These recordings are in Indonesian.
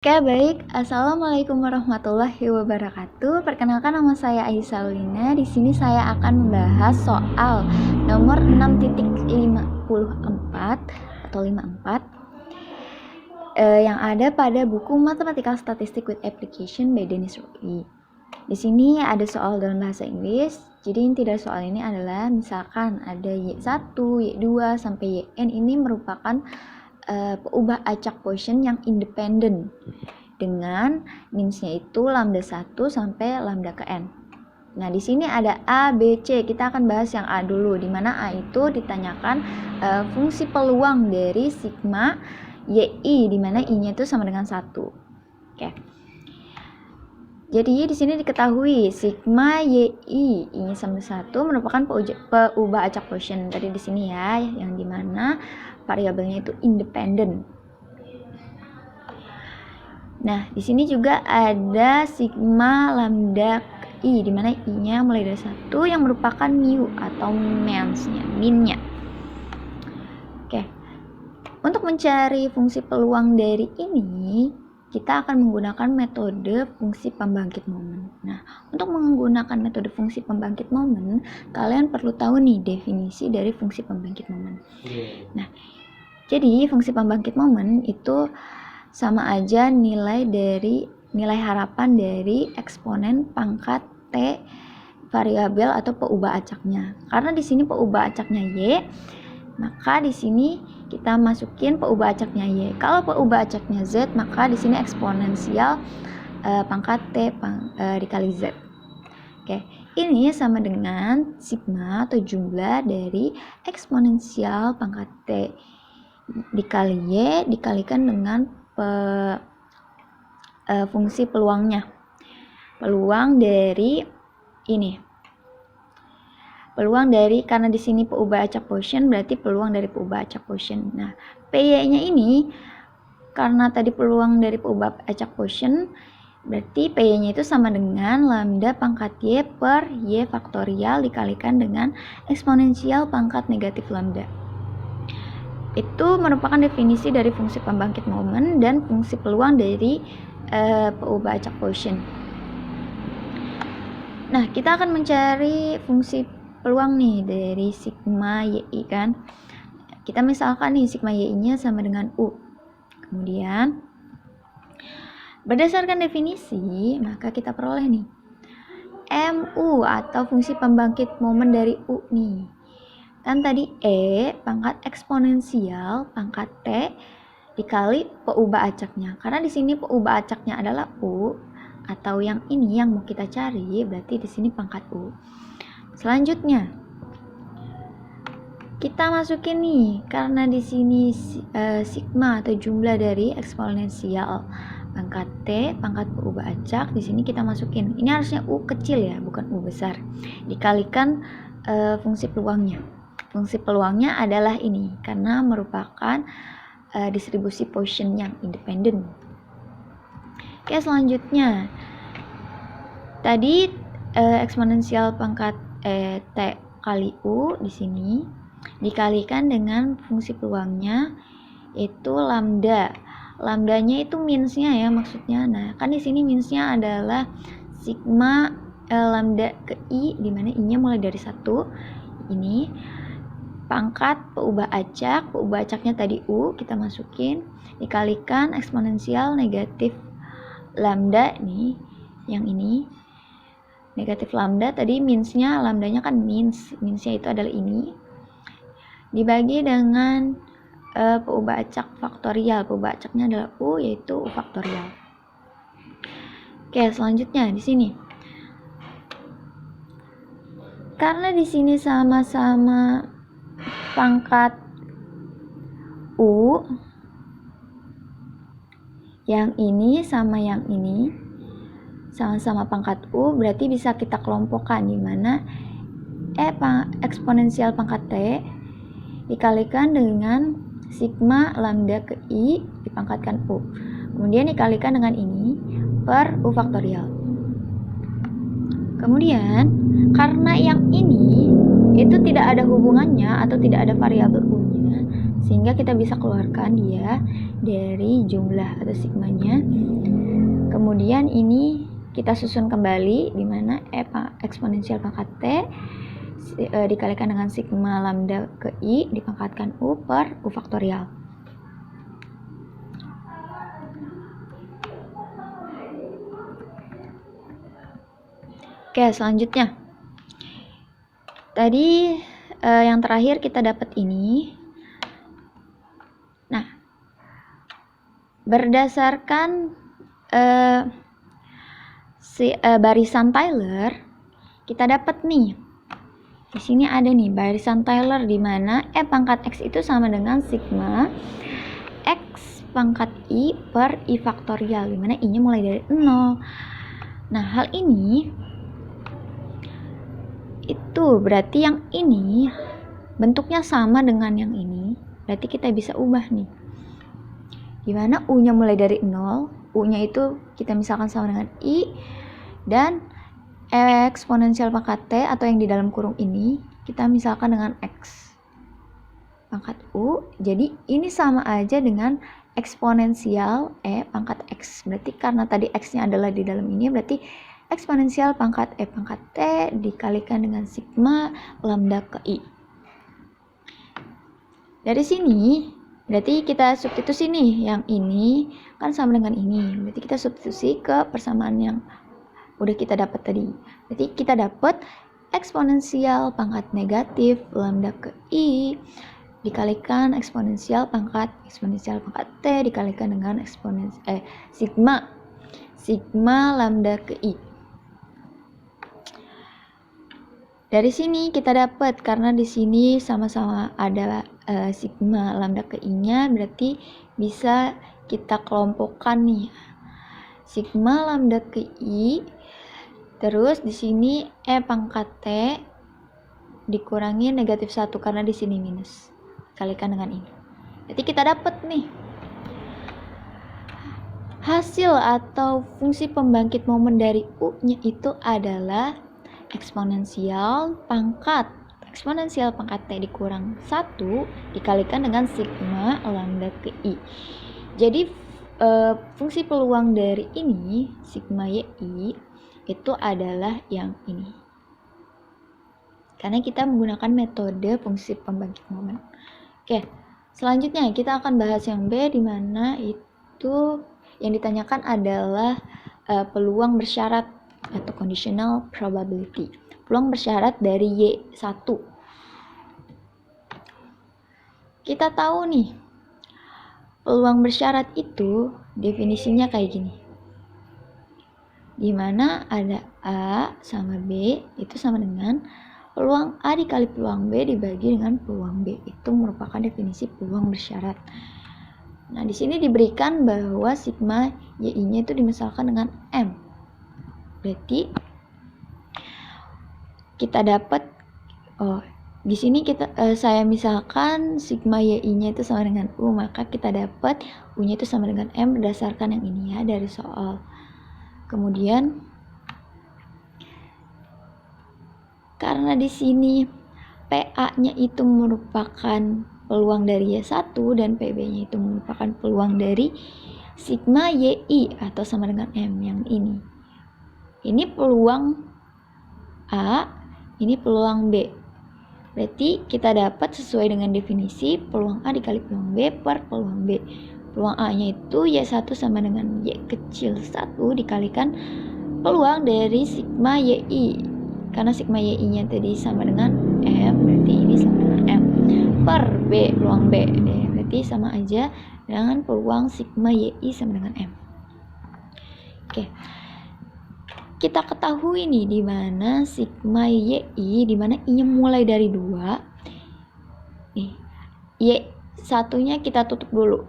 Oke, baik. Assalamualaikum warahmatullahi wabarakatuh. Perkenalkan, nama saya Aisyah Lina. Di sini saya akan membahas soal nomor 6.54 atau 54 yang ada pada buku Mathematical Statistics with Application by Dennis Routley. Di sini ada soal dalam bahasa Inggris. Jadi inti dari soal ini adalah misalkan ada Y1, Y2 sampai Yn ini merupakan ubah acak quotient yang independen dengan minsnya itu lambda 1 sampai lambda ke n. Nah, di sini ada A, B, C. Kita akan bahas yang A dulu, di mana A itu ditanyakan fungsi peluang dari sigma YI, di mana I-nya itu sama dengan 1. Oke. Jadi di sini diketahui sigma YI ini sama 1 merupakan peubah acak quotient tadi di sini ya, yang dimana variabelnya itu independen. Nah, di sini juga ada sigma lambda I, di mana I-nya mulai dari 1 yang merupakan mu atau minnya. Oke. Untuk mencari fungsi peluang dari ini, kita akan menggunakan metode fungsi pembangkit momen. Nah, untuk menggunakan metode fungsi pembangkit momen, kalian perlu tahu nih definisi dari fungsi pembangkit momen. Nah, jadi fungsi pembangkit momen itu sama aja nilai harapan dari eksponen pangkat T variabel atau peubah acaknya. Karena di sini peubah acaknya Y, maka di sini kita masukin peubah acaknya Y. Kalau peubah acaknya Z, maka di sini eksponensial pangkat T dikali Z. Oke, ini sama dengan sigma atau jumlah dari eksponensial pangkat T dikali Y dikalikan dengan fungsi peluangnya. Peluang dari ini. Peluang dari, karena di sini peubah acak quotient, berarti peluang dari peubah acak quotient. Nah, PY-nya ini karena tadi peluang dari peubah acak quotient, berarti PY-nya itu sama dengan lambda pangkat Y per Y faktorial dikalikan dengan eksponensial pangkat negatif lambda. Itu merupakan definisi dari fungsi pembangkit momen dan fungsi peluang dari peubah acak quotient. Nah, kita akan mencari fungsi peluang nih dari sigma YI kan. Kita misalkan nih sigma YI-nya sama dengan U. Kemudian berdasarkan definisi, maka kita peroleh nih MU atau fungsi pembangkit momen dari U nih. Kan tadi E pangkat eksponensial pangkat T dikali peubah acaknya. Karena di sini peubah acaknya adalah U atau yang ini yang mau kita cari, berarti di sini pangkat U. Selanjutnya kita masukin nih, karena di sini sigma atau jumlah dari eksponensial pangkat T pangkat peubah acak, di sini kita masukin. Ini harusnya U kecil ya, bukan U besar. Dikalikan fungsi peluangnya. Fungsi peluangnya adalah ini, karena merupakan distribusi quotient yang independen. Oke, selanjutnya tadi eksponensial pangkat T kali U di sini dikalikan dengan fungsi peluangnya itu lambda. Lambdanya itu minsnya ya maksudnya. Nah, kan di sini minsnya adalah sigma lambda ke I, di mana I-nya mulai dari 1. Ini pangkat peubah acaknya tadi U, kita masukin, dikalikan eksponensial negatif lambda nih, yang ini negatif lambda, tadi minsnya, lambdanya kan minsnya itu adalah ini, dibagi dengan peubah acak faktorial. Peubah acaknya adalah U, yaitu U faktorial. Oke, selanjutnya di sini, karena di sini sama-sama pangkat U, yang ini sama yang ini sama-sama pangkat U, berarti bisa kita kelompokkan, di mana eksponensial pangkat T dikalikan dengan sigma lambda ke I dipangkatkan U, kemudian dikalikan dengan ini per U faktorial. Kemudian karena yang ini itu tidak ada hubungannya atau tidak ada variabel U-nya, sehingga kita bisa keluarkan dia dari jumlah atau sigmanya. Kemudian ini kita susun kembali di mana eksponensial pangkat T dikalikan dengan sigma lambda ke I dipangkatkan U per U faktorial. Oke, selanjutnya. Tadi yang terakhir kita dapat ini. Nah, berdasarkan barisan Taylor, kita dapat nih. Di sini ada nih barisan Taylor di mana pangkat X itu sama dengan sigma X pangkat I per I faktorial, di mana I-nya mulai dari 0. Nah, hal ini itu berarti yang ini bentuknya sama dengan yang ini, berarti kita bisa ubah nih. Dimana U-nya mulai dari 0, U-nya itu kita misalkan sama dengan I, dan eksponensial pangkat T atau yang di dalam kurung ini kita misalkan dengan X pangkat U, jadi ini sama aja dengan eksponensial pangkat X. Berarti karena tadi X-nya adalah di dalam ini, berarti eksponensial pangkat pangkat T dikalikan dengan sigma lambda ke I. Dari sini berarti kita substitusi nih, yang ini kan sama dengan ini, berarti kita substitusi ke persamaan yang udah kita dapat tadi. Berarti kita dapat eksponensial pangkat negatif lambda ke I dikalikan eksponensial pangkat T dikalikan dengan sigma lambda ke I. Dari sini kita dapat, karena di sini sama-sama ada sigma lambda ke I-nya, berarti bisa kita kelompokkan nih. Sigma lambda ke I, terus di sini pangkat T dikurangi negatif 1 karena di sini minus. Kalikan dengan ini. Jadi kita dapat nih hasil atau fungsi pembangkit momen dari U-nya itu adalah eksponensial pangkat T dikurang 1 dikalikan dengan sigma lambda ke I. Jadi fungsi peluang dari ini sigma YI itu adalah yang ini, karena kita menggunakan metode fungsi pembangkit momen. Oke, selanjutnya kita akan bahas yang B, di mana itu yang ditanyakan adalah peluang bersyarat atau conditional probability. Peluang bersyarat dari Y1. Kita tahu nih, peluang bersyarat itu definisinya kayak gini. Dimana ada A sama B itu sama dengan peluang A dikali peluang B dibagi dengan peluang B. Itu merupakan definisi peluang bersyarat. Nah, di sini diberikan bahwa sigma YI-nya itu dimisalkan dengan M. Berarti kita dapat di sini saya misalkan sigma YI-nya itu sama dengan U, maka kita dapat U-nya itu sama dengan M berdasarkan yang ini ya dari soal. Kemudian karena di sini PA-nya itu merupakan peluang dari Y1 dan PB-nya itu merupakan peluang dari sigma YI atau sama dengan M yang ini. Ini peluang A, ini peluang B. Berarti kita dapat sesuai dengan definisi peluang A dikali peluang B per peluang B. Peluang A-nya itu Y1 sama dengan Y kecil 1 dikalikan peluang dari sigma YI. Karena sigma YI-nya tadi sama dengan M, berarti ini sama dengan M per B, peluang B. Berarti sama aja dengan peluang sigma YI sama dengan M. Oke. Kita ketahui nih di mana sigma YI, di mana I-nya mulai dari 2. Nih, Y1-nya kita tutup dulu.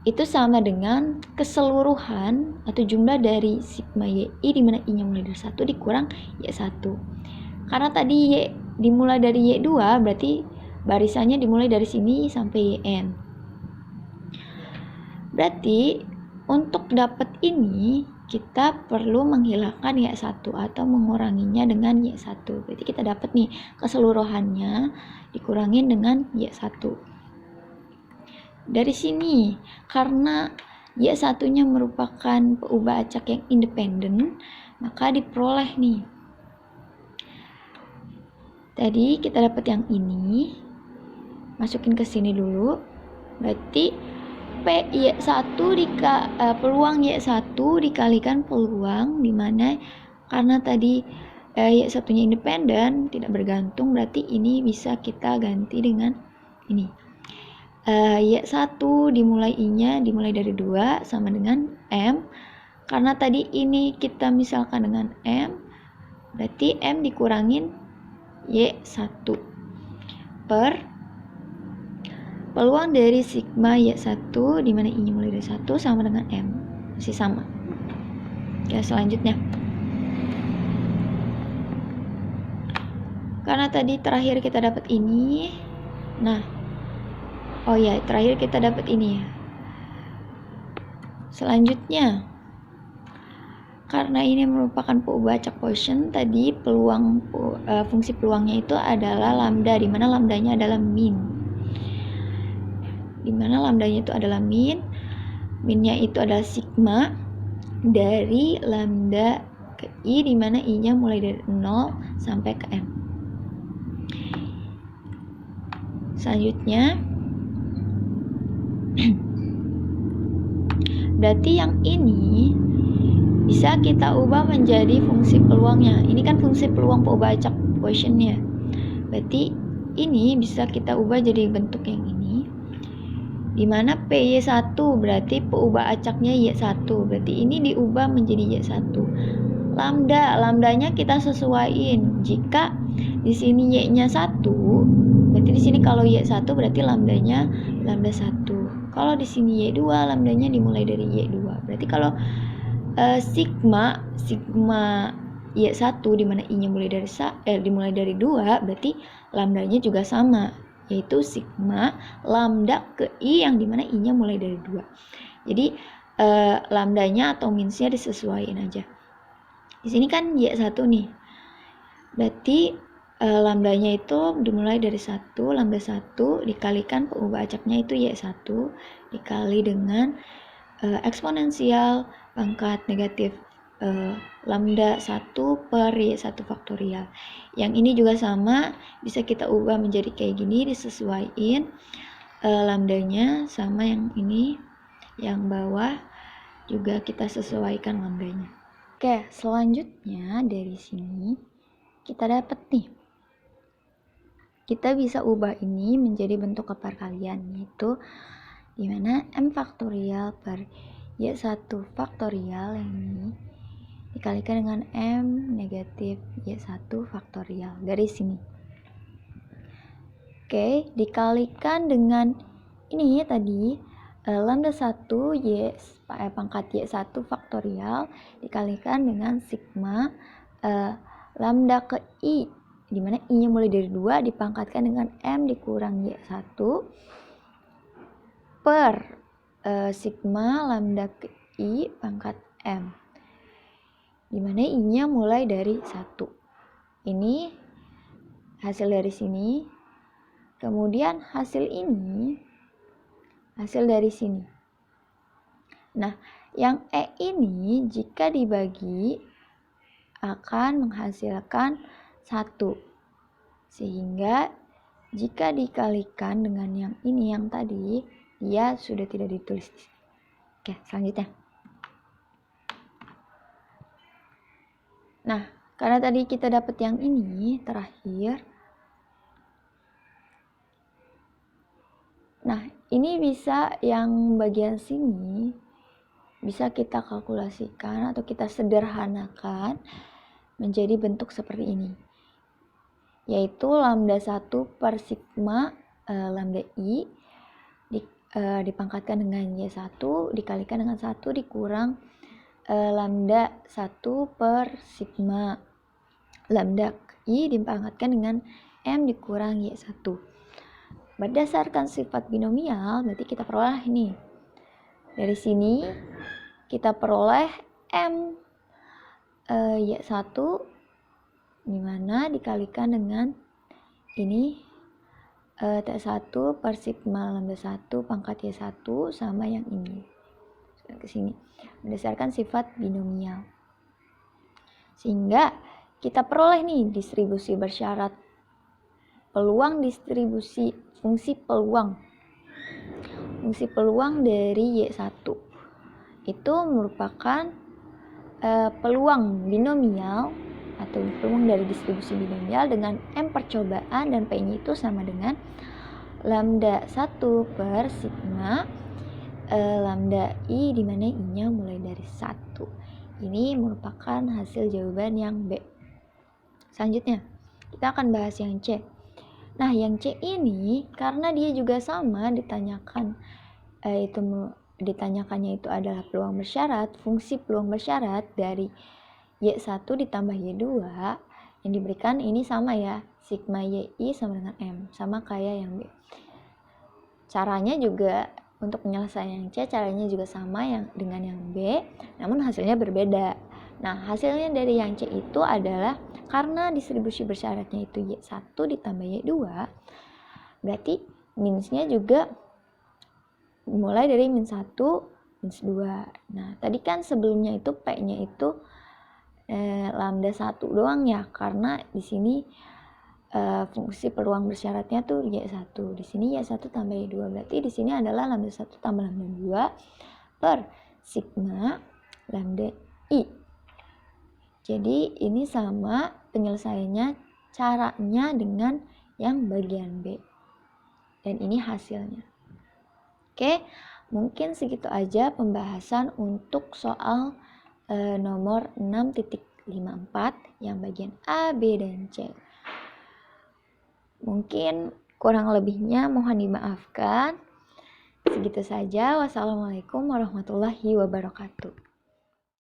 Itu sama dengan keseluruhan atau jumlah dari sigma YI di mana I-nya mulai dari 1 dikurang Y1. Karena tadi Y dimulai dari Y2, berarti barisannya dimulai dari sini sampai YN. Berarti untuk dapat ini kita perlu menghilangkan Y1 atau menguranginya dengan Y1. Berarti kita dapat nih keseluruhannya dikurangin dengan Y1. Dari sini, karena Y1-nya merupakan peubah acak yang independen, maka diperoleh nih. Tadi kita dapat yang ini, masukin ke sini dulu. Berarti Y1 peluang Y1 dikalikan peluang dimana karena tadi Y1-nya independen, tidak bergantung, berarti ini bisa kita ganti dengan ini. Y1 dimulai I-nya dimulai dari 2 sama dengan M. Karena tadi ini kita misalkan dengan M, berarti M dikurangin Y1 per peluang dari sigma Y1 dimana I-nya mulai dari 1 sama dengan M. Masih sama. Oke, selanjutnya. Karena tadi terakhir kita dapat ini. Nah, oh ya, terakhir kita dapat ini ya. Selanjutnya, karena ini merupakan peubah acak quotient, tadi fungsi peluangnya itu adalah lambda, di mana lambdanya adalah min. Di mana lambdanya itu adalah min, minnya itu adalah sigma dari lambda ke I, di mana I-nya mulai dari 0 sampai ke M. Selanjutnya, berarti yang ini bisa kita ubah menjadi fungsi peluangnya. Ini kan fungsi peluang peubah acak quotient-nya. Berarti ini bisa kita ubah jadi bentuk yang ini. Dimana PY1 berarti peubah acaknya Y1. Berarti ini diubah menjadi Y1. Lambdanya kita sesuaiin. Jika di sini Y-nya 1, berarti di sini kalau Y1 berarti lambdanya lambda 1. Kalau di sini Y2, lambdanya dimulai dari Y2. Berarti kalau sigma Y1 dimana I-nya dimulai dari 2, berarti lambdanya juga sama, yaitu sigma lambda ke I yang dimana I-nya mulai dari 2. Jadi lambdanya atau minsnya disesuaikan aja. Di sini kan Y1 nih. Berarti lambdanya itu dimulai dari 1, lambda 1 dikalikan peubah acaknya itu Y1 dikali dengan eksponensial pangkat negatif lambda 1 per Y1 faktorial. Yang ini juga sama, bisa kita ubah menjadi kayak gini, disesuaikan lambdanya sama yang ini, yang bawah juga kita sesuaikan lambdanya. Oke, selanjutnya dari sini kita dapat nih, kita bisa ubah ini menjadi bentuk keperkalian, yaitu dimana M faktorial per Y1 faktorial yang ini dikalikan dengan M negatif Y1 faktorial dari sini. Oke, dikalikan dengan ini tadi lambda 1 pangkat Y1 faktorial dikalikan dengan sigma lambda ke I, dimana I-nya mulai dari 2 dipangkatkan dengan M dikurang Y1 per sigma lambda ke I pangkat M, dimana I-nya mulai dari 1. Ini hasil dari sini, kemudian hasil ini hasil dari sini. Nah, yang E ini jika dibagi akan menghasilkan 1, sehingga jika dikalikan dengan yang ini, yang tadi, dia sudah tidak ditulis di sini. Oke, selanjutnya. Nah, karena tadi kita dapat yang ini terakhir. Nah, ini bisa yang bagian sini bisa kita kalkulasikan atau kita sederhanakan menjadi bentuk seperti ini, yaitu lambda 1 per sigma lambda I dipangkatkan dengan Y1 dikalikan dengan 1 dikurang lambda 1 per sigma lambda I dipangkatkan dengan M dikurang Y1. Berdasarkan sifat binomial, berarti kita peroleh nih. Dari sini kita peroleh M Y1 dimana dikalikan dengan ini T1 per sigma lambda 1 pangkat Y1 sama yang ini. Ke sini. Berdasarkan sifat binomial. Sehingga kita peroleh nih distribusi bersyarat peluang distribusi fungsi peluang. Fungsi peluang dari Y1 itu merupakan peluang binomial atau peluang dari distribusi binomial dengan M percobaan dan P-nya itu sama dengan lambda 1 per sigma lambda I, di mana I-nya mulai dari 1. Ini merupakan hasil jawaban yang B. Selanjutnya, kita akan bahas yang C. Nah, yang C ini karena dia juga sama ditanyakannya itu adalah peluang bersyarat, fungsi peluang bersyarat dari Y1 ditambah Y2 yang diberikan ini sama ya, sigma YI sama dengan M, sama kayak yang B. Caranya juga untuk penyelesaian yang C, caranya juga sama dengan yang B, namun hasilnya berbeda. Nah, hasilnya dari yang C itu adalah karena distribusi bersyaratnya itu Y1 ditambah Y2, berarti minusnya juga mulai dari min 1, min 2. Nah, tadi kan sebelumnya itu P-nya itu lambda 1 doang ya, karena di sini fungsi peluang bersyaratnya tuh Y1. Di sini Y1 tambah Y2, berarti di sini adalah lambda 1 tambah lambda 2 per sigma lambda I. Jadi ini sama penyelesaiannya caranya dengan yang bagian B. Dan ini hasilnya. Oke, mungkin segitu aja pembahasan untuk soal nomor 6.54 yang bagian A, B, dan C. Mungkin kurang lebihnya mohon dimaafkan. Segitu saja. Wassalamualaikum warahmatullahi wabarakatuh.